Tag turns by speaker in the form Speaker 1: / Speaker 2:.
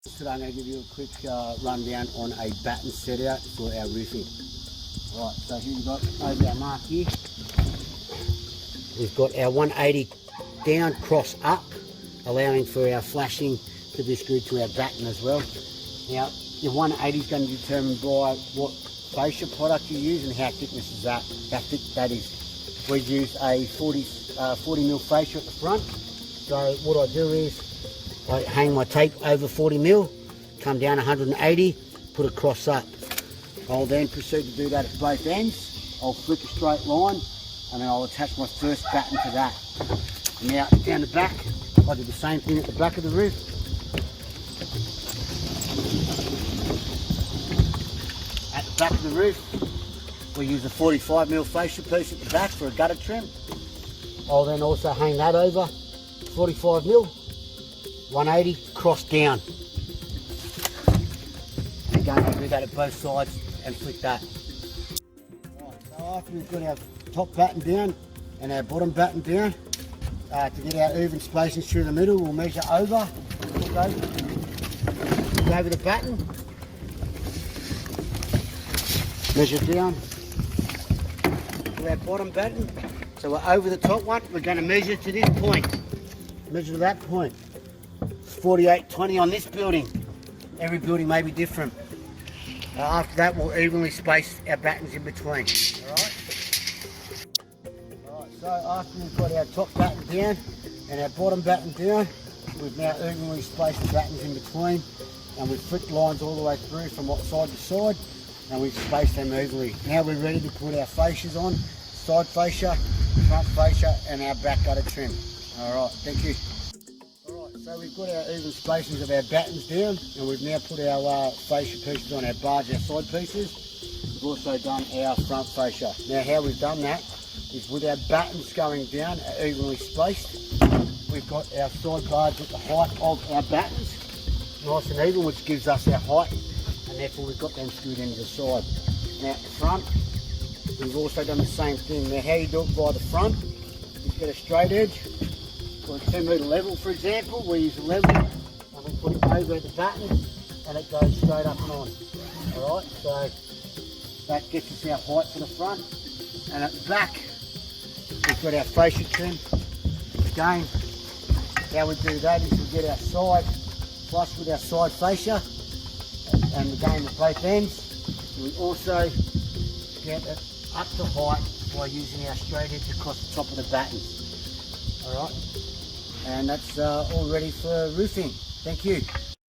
Speaker 1: Today I'm going to give you a quick rundown on a batten set out for our roofing. Right, so here we've got over our mark here. We've got our 180 down, cross up, allowing for our flashing to be screwed to our batten as well. Now, your 180 is going to be determined by what fascia product you use and how thick that is. We've used a 40 mil fascia at the front. So what I do is I hang my tape over 40 mil, come down 180, put a cross up. I'll then proceed to do that at both ends. I'll flick a straight line and then I'll attach my first batten to that. Now down the back, I do the same thing at the back of the roof. At the back of the roof, we use a 45 mil fascia piece at the back for a gutter trim. I'll then also hang that over 45 mil. 180, cross down. Again, I'll do that at both sides and flick that. Right, so after we've got our top batten down and our bottom batten down, to get our even spacings through the middle, we'll measure over. Look over the batten, measure down to our bottom batten. So we're over the top one, we're going to measure to this point, measure to that point. 48-20 on this building. Every building may be different. After that, we'll evenly space our battens in between. Alright, so after we've got our top batten down and our bottom batten down, we've now evenly spaced the battens in between, and we've flicked lines all the way through from side to side, and we've spaced them evenly. Now we're ready to put our fascias on, side fascia, front fascia, and our back gutter trim. Alright, thank you. So we've got our even spacings of our battens down, and we've now put our fascia pieces on our bars, our side pieces. We've also done our front fascia. Now how we've done that is with our battens going down evenly spaced, we've got our side bars at the height of our battens, nice and even, which gives us our height, and therefore we've got them screwed into the side. Now at the front, we've also done the same thing. Now how you do it by the front is get a straight edge, or a 10 metre level, for example. We use a level and we put it over at the batten and it goes straight up and on. Alright, so that gets us our height for the front. And at the back, we've got our fascia trim. Again, how we do that is we get our side flush with our side fascia, and again at both ends. We also get it up to height by using our straight edge across the top of the battens. Alright. And that's all ready for roofing. Thank you.